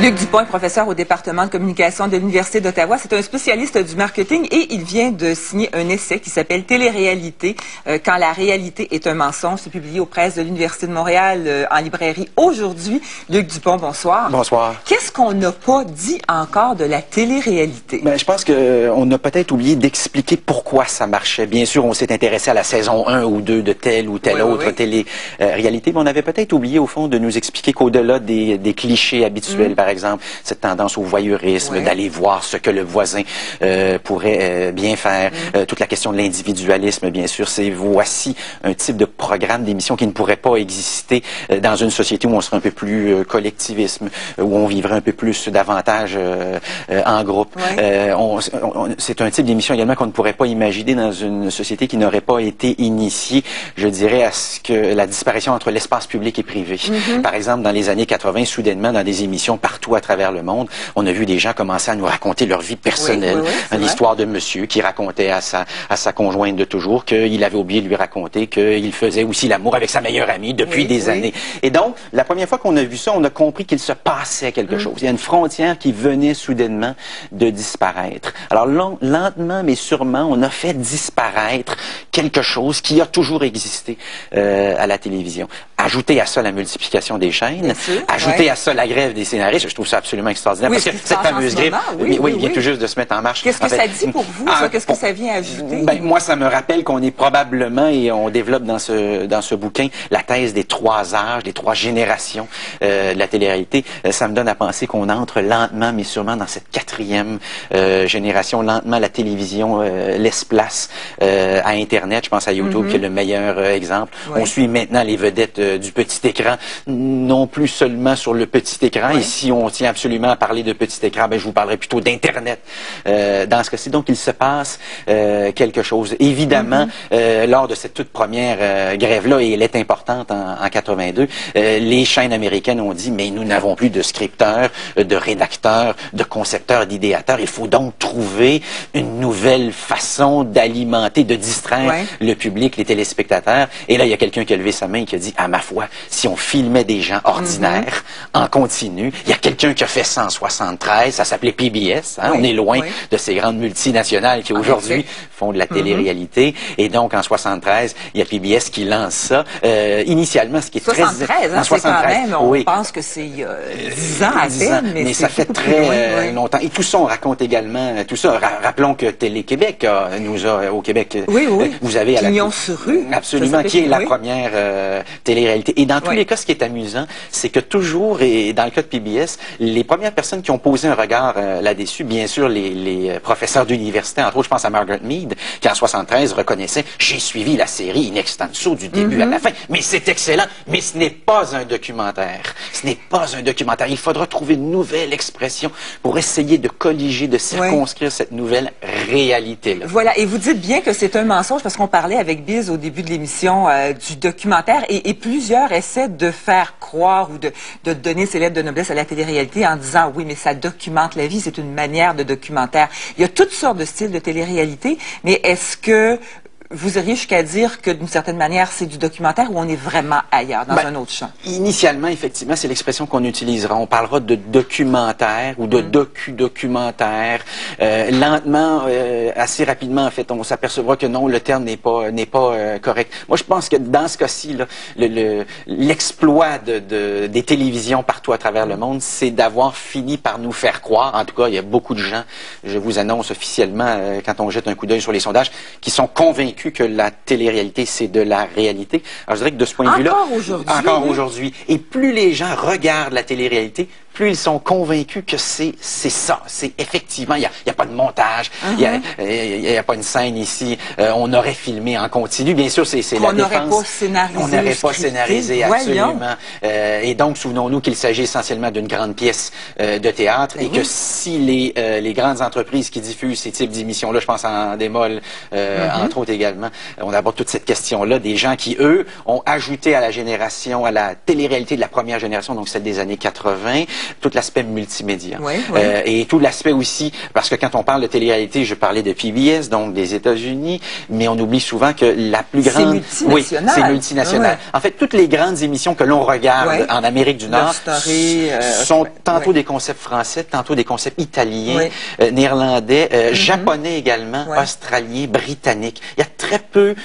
Luc Dupont est professeur au département de communication de l'Université d'Ottawa. C'est un spécialiste du marketing et il vient de signer un essai qui s'appelle Télé-réalité, quand la réalité est un mensonge. C'est publié aux presses de l'Université de Montréal en librairie aujourd'hui. Luc Dupont, bonsoir. Bonsoir. Qu'est-ce qu'on n'a pas dit encore de la télé-réalité? Je pense qu'on a peut-être oublié d'expliquer pourquoi ça marchait. Bien sûr, on s'est intéressé à la saison 1 ou 2 de telle ou telle autre télé-réalité, mais on avait peut-être oublié au fond de nous expliquer qu'au-delà des clichés habituels, par exemple, cette tendance au voyeurisme, d'aller voir ce que le voisin pourrait bien faire, toute la question de l'individualisme, bien sûr, voici un type de programme, d'émission qui ne pourrait pas exister dans une société où on serait un peu plus collectivisme, où on vivrait un peu plus davantage en groupe. C'est un type d'émission également qu'on ne pourrait pas imaginer dans une société qui n'aurait pas été initiée, je dirais, à ce que la disparition entre l'espace public et privé. Par exemple, dans les années 80, soudainement, dans des émissions partout à travers le monde, on a vu des gens commencer à nous raconter leur vie personnelle. L'histoire de monsieur qui racontait à sa conjointe de toujours qu'il avait oublié de lui raconter qu'il faisait aussi l'amour avec sa meilleure amie depuis des années. Et donc, la première fois qu'on a vu ça, on a compris qu'il se passait quelque chose. Il y a une frontière qui venait soudainement de disparaître. Alors, lentement, mais sûrement, on a fait disparaître quelque chose qui a toujours existé à la télévision. Ajouter à ça la multiplication des chaînes, ajouter à ça la grève des scénaristes, je trouve ça absolument extraordinaire, parce que cette fameuse grève, vient tout juste de se mettre en marche. Qu'est-ce que ça dit pour vous, ça? Qu'est-ce que ça vient ajouter? Moi, ça me rappelle qu'on est probablement, et on développe dans ce bouquin, la thèse des 3 âges, des 3 générations de la télé-réalité. Ça me donne à penser qu'on entre lentement, mais sûrement dans cette 4e génération. Lentement, la télévision laisse place à Internet. Je pense à YouTube, qui est le meilleur exemple. On suit maintenant les vedettes du petit écran, non plus seulement sur le petit écran. Et si on tient absolument à parler de petit écran, je vous parlerai plutôt d'Internet dans ce cas-ci. Donc, il se passe quelque chose. Évidemment, lors de cette toute première grève-là, et elle est importante en 82, les chaînes américaines ont dit, mais nous n'avons plus de scripteurs, de rédacteurs, de concepteurs, d'idéateurs. Il faut donc trouver une nouvelle façon d'alimenter, de distraire le public, les téléspectateurs. Et là, il y a quelqu'un qui a levé sa main et qui a dit, à ma foi, si on filmait des gens ordinaires en continu, il y a quelqu'un qui a fait ça en 73, ça s'appelait PBS, on est loin de ces grandes multinationales qui aujourd'hui font de la télé-réalité, et donc en 73, il y a PBS qui lance ça. Initialement, ce qui est 73, très... en 73, quand même, on pense que c'est 10 ans à peine, mais ça fait très longtemps. Et tout ça, on raconte également, tout ça, rappelons que Télé-Québec nous a, au Québec, vous avez à la... Pignon sur rue. Absolument, qui est la première télé-réalité. Et dans tous les cas, ce qui est amusant, c'est que toujours, et dans le cas de PBS, les premières personnes qui ont posé un regard là-dessus, bien sûr, les professeurs d'université, entre autres, je pense à Margaret Mead, qui en 73 reconnaissait, j'ai suivi la série In Extenso du début à la fin, mais c'est excellent, mais ce n'est pas un documentaire. Ce n'est pas un documentaire. Il faudra trouver une nouvelle expression pour essayer de colliger, de circonscrire cette nouvelle réalité-là. Voilà, et vous dites bien que c'est un mensonge, parce qu'on parlait avec Biz au début de l'émission du documentaire, et plusieurs essaient de faire croire ou de donner ses lettres de noblesse à la télé-réalité en disant, oui, mais ça documente la vie, c'est une manière de documentaire. Il y a toutes sortes de styles de télé-réalité, mais est-ce que vous iriez jusqu'à dire que, d'une certaine manière, c'est du documentaire ou on est vraiment ailleurs, dans un autre champ? Initialement, effectivement, c'est l'expression qu'on utilisera. On parlera de documentaire ou de docu-documentaire. Lentement, assez rapidement, en fait, on s'apercevra que non, le terme n'est pas correct. Moi, je pense que dans ce cas-ci, l'exploit des télévisions partout à travers le monde, c'est d'avoir fini par nous faire croire, en tout cas, il y a beaucoup de gens, je vous annonce officiellement, quand on jette un coup d'œil sur les sondages, qui sont convaincus que la télé-réalité, c'est de la réalité. Alors, je dirais que de ce point de vue-là... Encore aujourd'hui. Et plus les gens regardent la télé-réalité, plus ils sont convaincus que c'est ça. C'est effectivement, il y a pas de montage, il y a pas une scène ici. On aurait filmé en continu. Bien sûr, c'est la défense. On n'aurait pas scénarisé, absolument. Et donc, souvenons-nous qu'il s'agit essentiellement d'une grande pièce de théâtre et que si les grandes entreprises qui diffusent ces types d'émissions-là, je pense en Démol, entre autres également, on aborde toute cette question-là, des gens qui, eux, ont ajouté à la télé-réalité de la première génération, donc celle des années 80, tout l'aspect multimédia. Oui, oui. Et tout l'aspect aussi, parce que quand on parle de télé-réalité, je parlais de PBS, donc des États-Unis, mais on oublie souvent que la plus grande... C'est multinational. Oui, c'est multinational. Oui. En fait, toutes les grandes émissions que l'on regarde en Amérique du Nord sont tantôt des concepts français, tantôt des concepts italiens, néerlandais, japonais également, australiens, britanniques. Il y a très peu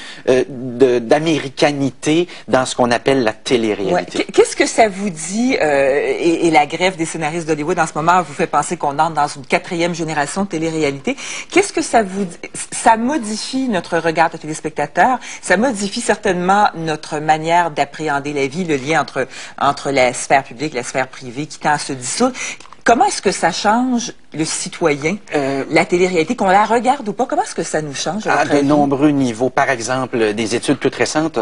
d'américanité dans ce qu'on appelle la télé-réalité. Qu'est-ce que ça vous dit, et la grève des scénaristes d'Hollywood en ce moment vous fait penser qu'on entre dans une 4e génération de télé-réalité? Qu'est-ce que ça vous dit? Ça modifie notre regard de téléspectateur, ça modifie certainement notre manière d'appréhender la vie, le lien entre la sphère publique et la sphère privée qui tend à se dissoudre. Comment est-ce que ça change le citoyen, la télé-réalité, qu'on la regarde ou pas? Comment est-ce que ça nous change? À de nombreux niveaux. Par exemple, des études toutes récentes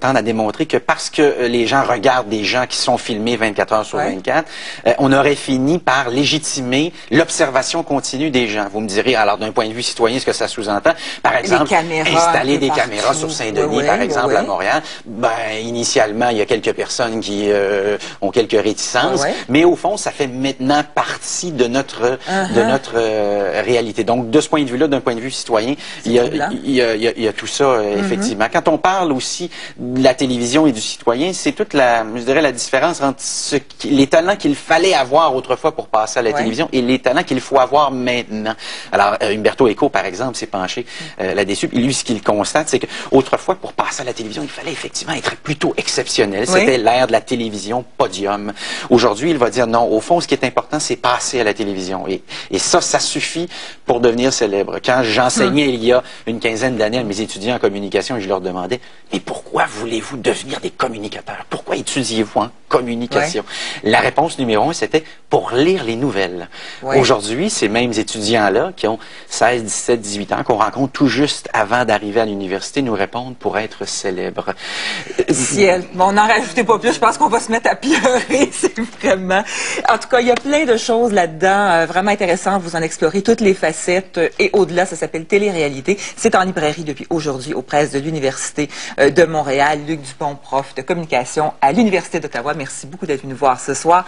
tendent à démontrer que parce que les gens regardent des gens qui sont filmés 24 heures sur 24, on aurait fini par légitimer l'observation continue des gens. Vous me direz, alors d'un point de vue citoyen, ce que ça sous-entend, par exemple, installer des caméras sur Saint-Denis, par exemple, à Montréal, ben, initialement, il y a quelques personnes qui ont quelques réticences, mais au fond, ça fait maintenant partie de notre réalité. Donc, de ce point de vue-là, d'un point de vue citoyen, il y a tout ça, effectivement. Quand on parle aussi de la télévision et du citoyen, c'est toute je dirais, la différence entre les talents qu'il fallait avoir autrefois pour passer à la télévision et les talents qu'il faut avoir maintenant. Alors, Umberto Eco, par exemple, s'est penché là-dessus. Et lui, ce qu'il constate, c'est qu'autrefois, pour passer à la télévision, il fallait effectivement être plutôt exceptionnel. C'était l'ère de la télévision podium. Aujourd'hui, il va dire non, au fond, ce qui est important, c'est passer à la télévision. Et ça suffit pour devenir célèbre. Quand j'enseignais il y a une quinzaine d'années à mes étudiants en communication et je leur demandais, mais pourquoi voulez-vous devenir des communicateurs? Pourquoi étudiez-vous en communication? La réponse numéro 1, c'était pour lire les nouvelles. Aujourd'hui, ces mêmes étudiants-là, qui ont 16, 17, 18 ans, qu'on rencontre tout juste avant d'arriver à l'université, nous répondent pour être célèbres. Ciel. Bon, on n'en rajoutait pas plus. Je pense qu'on va se mettre à pleurer. C'est vraiment... En tout cas, il y a plein de choses là-dedans. Vraiment intéressant. Vous en explorez toutes les facettes. Et au-delà, ça s'appelle Télé-réalité. C'est en librairie depuis aujourd'hui aux presses de l'Université de Montréal. Luc Dupont, prof de communication à l'Université d'Ottawa. Merci beaucoup d'être venu nous voir ce soir.